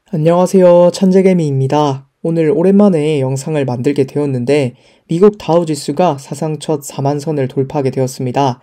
안녕하세요. 천재개미입니다. 오늘 오랜만에 영상을 만들게 되었는데 미국 다우지수가 사상 첫 4만 선을 돌파하게 되었습니다.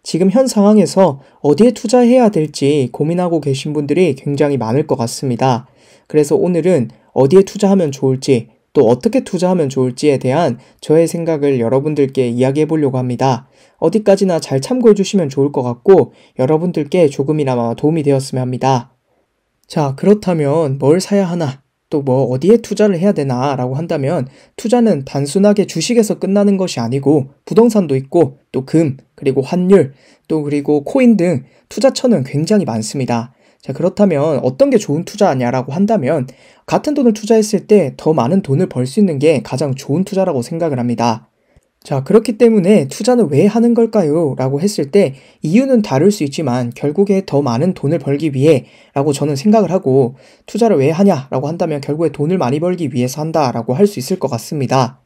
지금 현 상황에서 어디에 투자해야 될지 고민하고 계신 분들이 굉장히 많을 것 같습니다. 그래서 오늘은 어디에 투자하면 좋을지 또 어떻게 투자하면 좋을지에 대한 저의 생각을 여러분들께 이야기해 보려고 합니다. 어디까지나 잘 참고해 주시면 좋을 것 같고 여러분들께 조금이나마 도움이 되었으면 합니다. 자, 그렇다면 뭘 사야 하나? 또 뭐 어디에 투자를 해야 되나? 라고 한다면 투자는 단순하게 주식에서 끝나는 것이 아니고 부동산도 있고 또 금, 그리고 환율, 또 그리고 코인 등 투자처는 굉장히 많습니다. 자, 그렇다면 어떤 게 좋은 투자냐라고 한다면 같은 돈을 투자했을 때 더 많은 돈을 벌 수 있는 게 가장 좋은 투자라고 생각을 합니다. 자, 그렇기 때문에 투자는 왜 하는 걸까요? 라고 했을 때 이유는 다를 수 있지만 결국에 더 많은 돈을 벌기 위해 라고 저는 생각을 하고 투자를 왜 하냐? 라고 한다면 결국에 돈을 많이 벌기 위해서 한다 라고 할 수 있을 것 같습니다.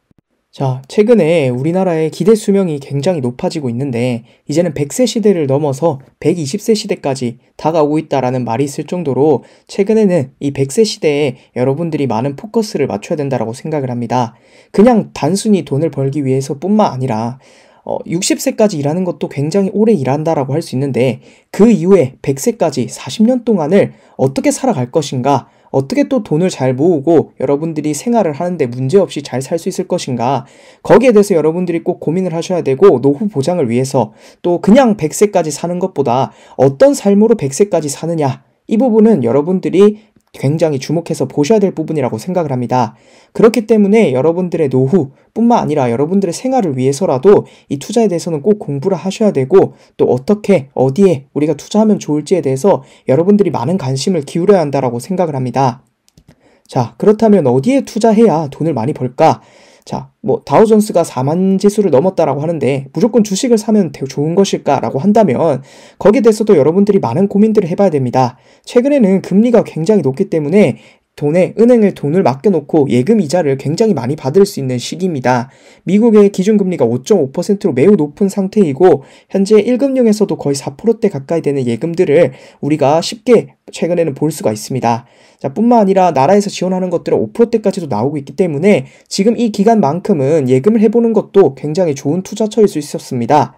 자, 최근에 우리나라의 기대 수명이 굉장히 높아지고 있는데 이제는 100세 시대를 넘어서 120세 시대까지 다가오고 있다라는 말이 있을 정도로 최근에는 이 100세 시대에 여러분들이 많은 포커스를 맞춰야 된다라고 생각을 합니다. 그냥 단순히 돈을 벌기 위해서뿐만 아니라 60세까지 일하는 것도 굉장히 오래 일한다라고 할 수 있는데 그 이후에 100세까지 40년 동안을 어떻게 살아갈 것인가? 어떻게 또 돈을 잘 모으고 여러분들이 생활을 하는데 문제없이 잘 살 수 있을 것인가? 거기에 대해서 여러분들이 꼭 고민을 하셔야 되고 노후 보장을 위해서 또 그냥 100세까지 사는 것보다 어떤 삶으로 100세까지 사느냐? 이 부분은 여러분들이 굉장히 주목해서 보셔야 될 부분이라고 생각을 합니다. 그렇기 때문에 여러분들의 노후뿐만 아니라 여러분들의 생활을 위해서라도 이 투자에 대해서는 꼭 공부를 하셔야 되고 또 어떻게 어디에 우리가 투자하면 좋을지에 대해서 여러분들이 많은 관심을 기울여야 한다라고 생각을 합니다. 자, 그렇다면 어디에 투자해야 돈을 많이 벌까? 자, 뭐 다우존스가 4만 지수를 넘었다라고 하는데 무조건 주식을 사면 좋은 것일까라고 한다면 거기에 대해서도 여러분들이 많은 고민들을 해봐야 됩니다. 최근에는 금리가 굉장히 높기 때문에 은행에 돈을 맡겨놓고 예금 이자를 굉장히 많이 받을 수 있는 시기입니다. 미국의 기준금리가 5.5%로 매우 높은 상태이고 현재 1금융에서도 거의 4%대 가까이 되는 예금들을 우리가 쉽게 최근에는 볼 수가 있습니다. 자, 뿐만 아니라 나라에서 지원하는 것들은 5%대까지도 나오고 있기 때문에 지금 이 기간만큼은 예금을 해보는 것도 굉장히 좋은 투자처일 수 있었습니다.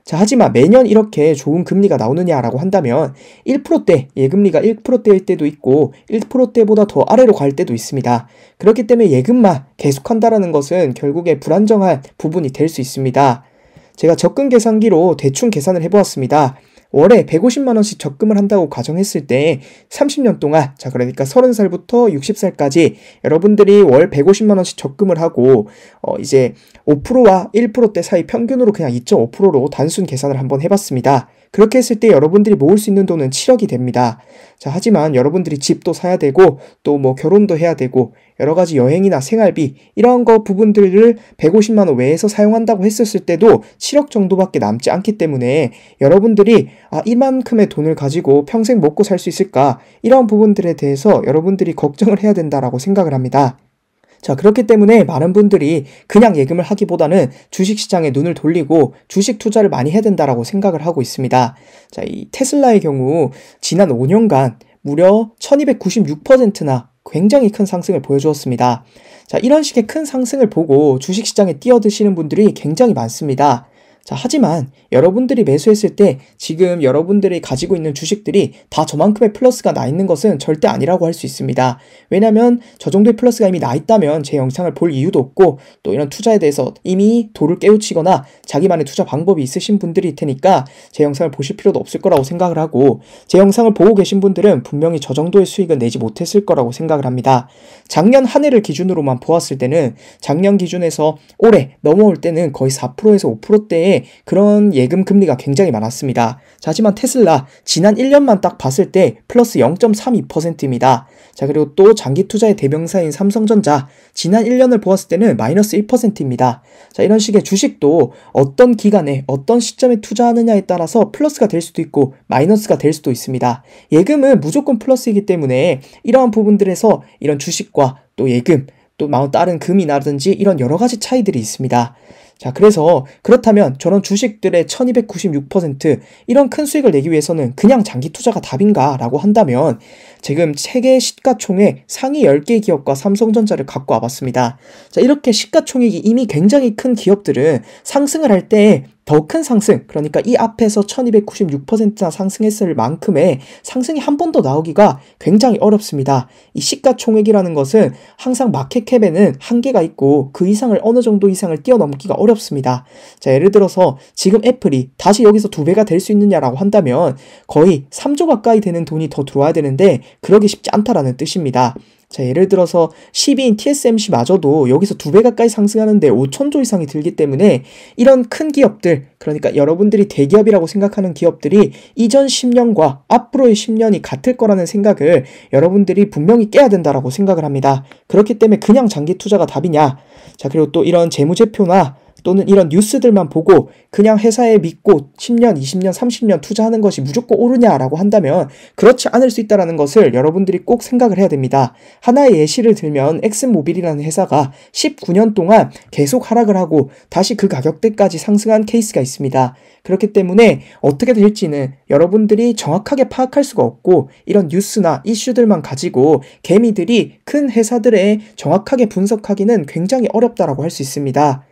자, 하지만 매년 이렇게 좋은 금리가 나오느냐라고 한다면 1%대, 예금리가 1%대일 때도 있고 1%대보다 더 아래로 갈 때도 있습니다. 그렇기 때문에 예금만 계속한다라는 것은 결국에 불안정한 부분이 될 수 있습니다. 제가 적금 계산기로 대충 계산을 해보았습니다. 월에 150만원씩 적금을 한다고 가정했을 때 30년 동안, 자, 그러니까 30살부터 60살까지 여러분들이 월 150만원씩 적금을 하고 이제 5%와 1%대 사이 평균으로 그냥 2.5%로 단순 계산을 한번 해봤습니다. 그렇게 했을 때 여러분들이 모을 수 있는 돈은 7억이 됩니다. 자, 하지만 여러분들이 집도 사야 되고 또 뭐 결혼도 해야 되고 여러 가지 여행이나 생활비 이런 거 부분들을 150만 원 외에서 사용한다고 했었을 때도 7억 정도밖에 남지 않기 때문에 여러분들이 이만큼의 돈을 가지고 평생 먹고 살 수 있을까? 이런 부분들에 대해서 여러분들이 걱정을 해야 된다라고 생각을 합니다. 자, 그렇기 때문에 많은 분들이 그냥 예금을 하기보다는 주식시장에 눈을 돌리고 주식 투자를 많이 해야 된다라고 생각을 하고 있습니다. 자, 이 테슬라의 경우 지난 5년간 무려 1296%나 굉장히 큰 상승을 보여주었습니다. 자, 이런 식의 큰 상승을 보고 주식시장에 뛰어드시는 분들이 굉장히 많습니다. 자, 하지만 여러분들이 매수했을 때 지금 여러분들이 가지고 있는 주식들이 다 저만큼의 플러스가 나 있는 것은 절대 아니라고 할 수 있습니다. 왜냐면 저 정도의 플러스가 이미 나 있다면 제 영상을 볼 이유도 없고 또 이런 투자에 대해서 이미 도를 깨우치거나 자기만의 투자 방법이 있으신 분들일 테니까 제 영상을 보실 필요도 없을 거라고 생각을 하고 제 영상을 보고 계신 분들은 분명히 저 정도의 수익은 내지 못했을 거라고 생각을 합니다. 작년 한 해를 기준으로만 보았을 때는 작년 기준에서 올해 넘어올 때는 거의 4%에서 5%대의 그런 예금 금리가 굉장히 많았습니다. 자, 하지만 테슬라 지난 1년만 딱 봤을 때 플러스 0.32%입니다. 자, 그리고 또 장기 투자의 대명사인 삼성전자 지난 1년을 보았을 때는 마이너스 1%입니다. 자, 이런 식의 주식도 어떤 기간에 어떤 시점에 투자하느냐에 따라서 플러스가 될 수도 있고 마이너스가 될 수도 있습니다. 예금은 무조건 플러스이기 때문에 이러한 부분들에서 이런 주식과 또 예금 또 다른 금이라든지 이런 여러 가지 차이들이 있습니다. 자, 그래서 그렇다면 저런 주식들의 1296% 이런 큰 수익을 내기 위해서는 그냥 장기 투자가 답인가 라고 한다면 지금 세계 시가총액 상위 10개 기업과 삼성전자를 갖고 와봤습니다. 자, 이렇게 시가총액이 이미 굉장히 큰 기업들은 상승을 할 때 더 큰 상승, 그러니까 이 앞에서 1296%나 상승했을 만큼의 상승이 한 번 더 나오기가 굉장히 어렵습니다. 이 시가총액이라는 것은 항상 마켓캡에는 한계가 있고 그 이상을 어느 정도 이상을 뛰어넘기가 어렵습니다. 자, 예를 들어서 지금 애플이 다시 여기서 2배가 될 수 있느냐라고 한다면 거의 3조 가까이 되는 돈이 더 들어와야 되는데 그러기 쉽지 않다라는 뜻입니다. 자, 예를 들어서 12인 TSMC마저도 여기서 2배 가까이 상승하는데 5천조 이상이 들기 때문에 이런 큰 기업들, 그러니까 여러분들이 대기업이라고 생각하는 기업들이 이전 10년과 앞으로의 10년이 같을 거라는 생각을 여러분들이 분명히 깨야 된다라고 생각을 합니다. 그렇기 때문에 그냥 장기 투자가 답이냐? 자, 그리고 또 이런 재무제표나 또는 이런 뉴스들만 보고 그냥 회사에 믿고 10년, 20년, 30년 투자하는 것이 무조건 옳으냐라고 한다면 그렇지 않을 수 있다는 것을 여러분들이 꼭 생각을 해야 됩니다. 하나의 예시를 들면 엑슨모빌이라는 회사가 19년 동안 계속 하락을 하고 다시 그 가격대까지 상승한 케이스가 있습니다. 그렇기 때문에 어떻게 될지는 여러분들이 정확하게 파악할 수가 없고 이런 뉴스나 이슈들만 가지고 개미들이 큰 회사들의 정확하게 분석하기는 굉장히 어렵다라고 할 수 있습니다.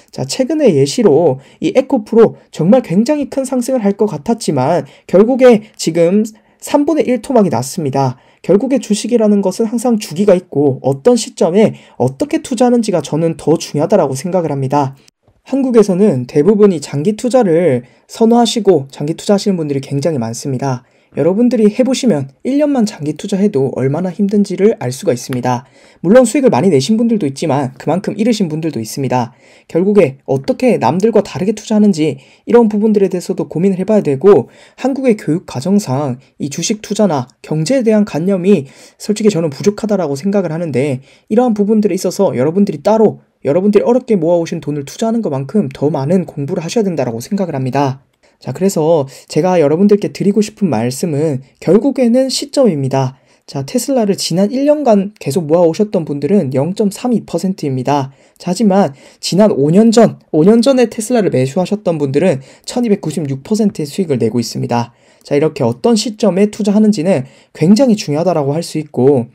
자, 최근의 예시로 이 에코프로 정말 굉장히 큰 상승을 할 것 같았지만 결국에 지금 3분의 1 토막이 났습니다. 결국에 주식이라는 것은 항상 주기가 있고 어떤 시점에 어떻게 투자하는지가 저는 더 중요하다고 생각을 합니다. 한국에서는 대부분이 장기 투자를 선호하시고 장기 투자하시는 분들이 굉장히 많습니다. 여러분들이 해보시면 1년만 장기 투자해도 얼마나 힘든지를 알 수가 있습니다. 물론 수익을 많이 내신 분들도 있지만 그만큼 잃으신 분들도 있습니다. 결국에 어떻게 남들과 다르게 투자하는지 이런 부분들에 대해서도 고민을 해봐야 되고 한국의 교육 과정상 이 주식 투자나 경제에 대한 관념이 솔직히 저는 부족하다라고 생각을 하는데 이러한 부분들에 있어서 여러분들이 따로 여러분들이 어렵게 모아오신 돈을 투자하는 것만큼 더 많은 공부를 하셔야 된다고 생각을 합니다. 자, 그래서 제가 여러분들께 드리고 싶은 말씀은 결국에는 시점입니다. 자, 테슬라를 지난 1년간 계속 모아오셨던 분들은 0.32%입니다. 자, 하지만 지난 5년 전에 테슬라를 매수하셨던 분들은 1296%의 수익을 내고 있습니다. 자, 이렇게 어떤 시점에 투자하는지는 굉장히 중요하다고 할 수 있고,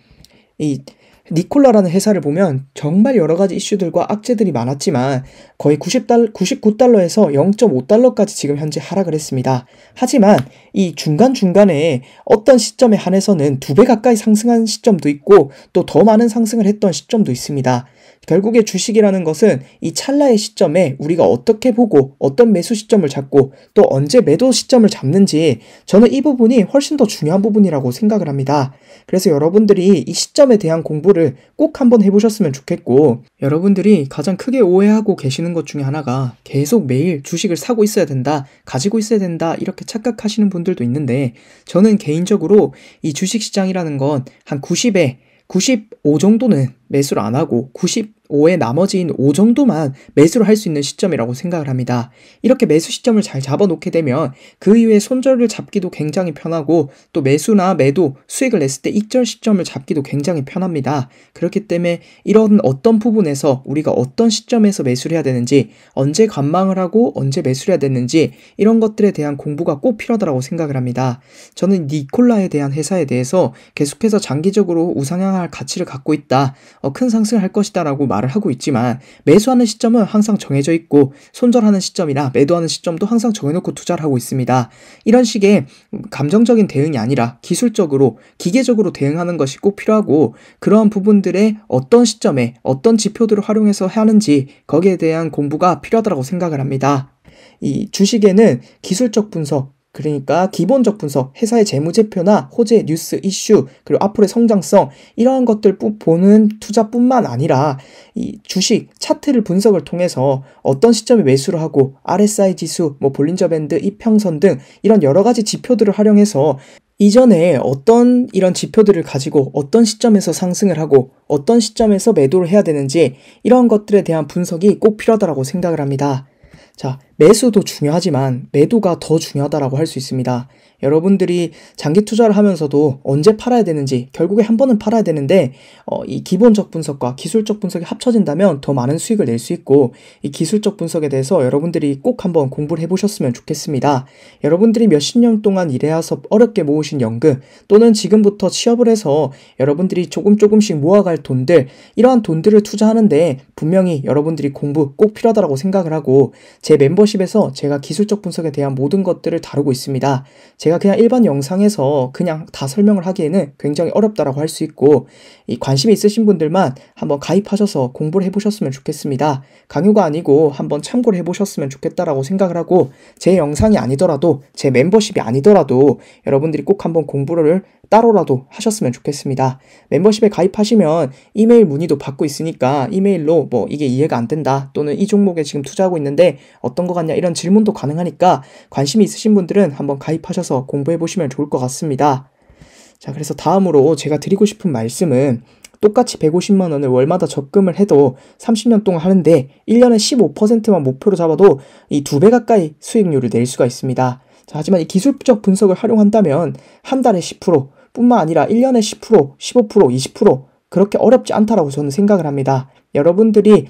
이 니콜라라는 회사를 보면 정말 여러 가지 이슈들과 악재들이 많았지만 거의 99달러에서 0.5달러까지 지금 현재 하락을 했습니다. 하지만 이 중간중간에 어떤 시점에 한해서는 2배 가까이 상승한 시점도 있고 또 더 많은 상승을 했던 시점도 있습니다. 결국에 주식이라는 것은 이 찰나의 시점에 우리가 어떻게 보고 어떤 매수 시점을 잡고 또 언제 매도 시점을 잡는지 저는 이 부분이 훨씬 더 중요한 부분이라고 생각을 합니다. 그래서 여러분들이 이 시점에 대한 공부를 꼭 한번 해보셨으면 좋겠고 여러분들이 가장 크게 오해하고 계시는 것 중에 하나가 계속 매일 주식을 사고 있어야 된다, 가지고 있어야 된다 이렇게 착각하시는 분들도 있는데 저는 개인적으로 이 주식시장이라는 건 한 90에 95 정도는 매수를 안 하고 95의 나머지인 5 정도만 매수를 할 수 있는 시점이라고 생각을 합니다. 이렇게 매수 시점을 잘 잡아놓게 되면 그 이후에 손절을 잡기도 굉장히 편하고 또 매수나 매도 수익을 냈을 때 익절 시점을 잡기도 굉장히 편합니다. 그렇기 때문에 이런 어떤 부분에서 우리가 어떤 시점에서 매수를 해야 되는지 언제 관망을 하고 언제 매수를 해야 되는지 이런 것들에 대한 공부가 꼭 필요하다고 생각을 합니다. 저는 니콜라에 대한 회사에 대해서 계속해서 장기적으로 우상향할 가치를 갖고 있다. 큰 상승을 할 것이다 라고 말을 하고 있지만 매수하는 시점은 항상 정해져 있고 손절하는 시점이나 매도하는 시점도 항상 정해놓고 투자를 하고 있습니다. 이런 식의 감정적인 대응이 아니라 기술적으로 기계적으로 대응하는 것이 꼭 필요하고 그러한 부분들의 어떤 시점에 어떤 지표들을 활용해서 하는지 거기에 대한 공부가 필요하다고 생각을 합니다. 이 주식에는 기술적 분석 그러니까 기본적 분석, 회사의 재무제표나 호재, 뉴스, 이슈, 그리고 앞으로의 성장성 이러한 것들 보는 투자뿐만 아니라 이 주식 차트를 분석을 통해서 어떤 시점에 매수를 하고 RSI 지수, 볼린저 밴드, 이평선 등 이런 여러 가지 지표들을 활용해서 이전에 어떤 이런 지표들을 가지고 어떤 시점에서 상승을 하고 어떤 시점에서 매도를 해야 되는지 이러한 것들에 대한 분석이 꼭 필요하다고 생각을 합니다. 자, 매수도 중요하지만 매도가 더 중요하다고 할 수 있습니다. 여러분들이 장기 투자를 하면서도 언제 팔아야 되는지, 결국에 한 번은 팔아야 되는데 이 기본적 분석과 기술적 분석이 합쳐진다면 더 많은 수익을 낼 수 있고, 이 기술적 분석에 대해서 여러분들이 꼭 한번 공부를 해보셨으면 좋겠습니다. 여러분들이 몇십 년 동안 일해서 어렵게 모으신 연금, 또는 지금부터 취업을 해서 여러분들이 조금씩 모아갈 돈들, 이러한 돈들을 투자하는데 분명히 여러분들이 공부 꼭 필요하다고 생각을 하고, 제 멤버십에서 제가 기술적 분석에 대한 모든 것들을 다루고 있습니다. 제가 그냥 일반 영상에서 그냥 다 설명을 하기에는 굉장히 어렵다라고 할 수 있고, 이 관심이 있으신 분들만 한번 가입하셔서 공부를 해보셨으면 좋겠습니다. 강요가 아니고 한번 참고를 해보셨으면 좋겠다라고 생각을 하고, 제 영상이 아니더라도, 제 멤버십이 아니더라도 여러분들이 꼭 한번 공부를 따로라도 하셨으면 좋겠습니다. 멤버십에 가입하시면 이메일 문의도 받고 있으니까 이메일로 뭐 이게 이해가 안 된다, 또는 이 종목에 지금 투자하고 있는데 어떤 거 같냐, 이런 질문도 가능하니까 관심이 있으신 분들은 한번 가입하셔서 공부해 보시면 좋을 것 같습니다. 자, 그래서 다음으로 제가 드리고 싶은 말씀은, 똑같이 150만 원을 월마다 적금을 해도 30년 동안 하는데 1년에 15%만 목표로 잡아도 이 2배 가까이 수익률을 낼 수가 있습니다. 자, 하지만 이 기술적 분석을 활용한다면 한 달에 10% 뿐만 아니라 1년에 10%, 15%, 20% 그렇게 어렵지 않다라고 저는 생각을 합니다. 여러분들이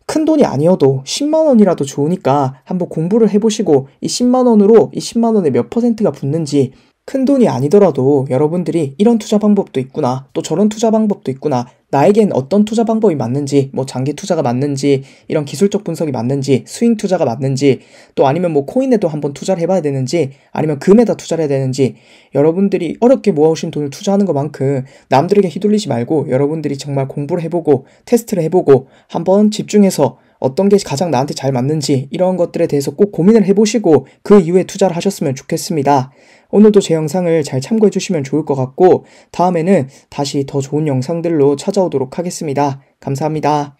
큰 돈이 아니어도 10만 원이라도 좋으니까 한번 공부를 해보시고, 이 10만 원으로 이 10만 원에 몇 퍼센트가 붙는지, 큰 돈이 아니더라도 여러분들이 이런 투자 방법도 있구나, 또 저런 투자 방법도 있구나, 나에겐 어떤 투자 방법이 맞는지, 뭐 장기 투자가 맞는지, 이런 기술적 분석이 맞는지, 스윙 투자가 맞는지, 또 아니면 뭐 코인에도 한번 투자를 해봐야 되는지, 아니면 금에다 투자를 해야 되는지, 여러분들이 어렵게 모아오신 돈을 투자하는 것만큼 남들에게 휘둘리지 말고 여러분들이 정말 공부를 해보고 테스트를 해보고 한번 집중해서 어떤 게 가장 나한테 잘 맞는지, 이런 것들에 대해서 꼭 고민을 해보시고 그 이후에 투자를 하셨으면 좋겠습니다. 오늘도 제 영상을 잘 참고해 주시면 좋을 것 같고, 다음에는 다시 더 좋은 영상들로 찾아오도록 하겠습니다. 감사합니다.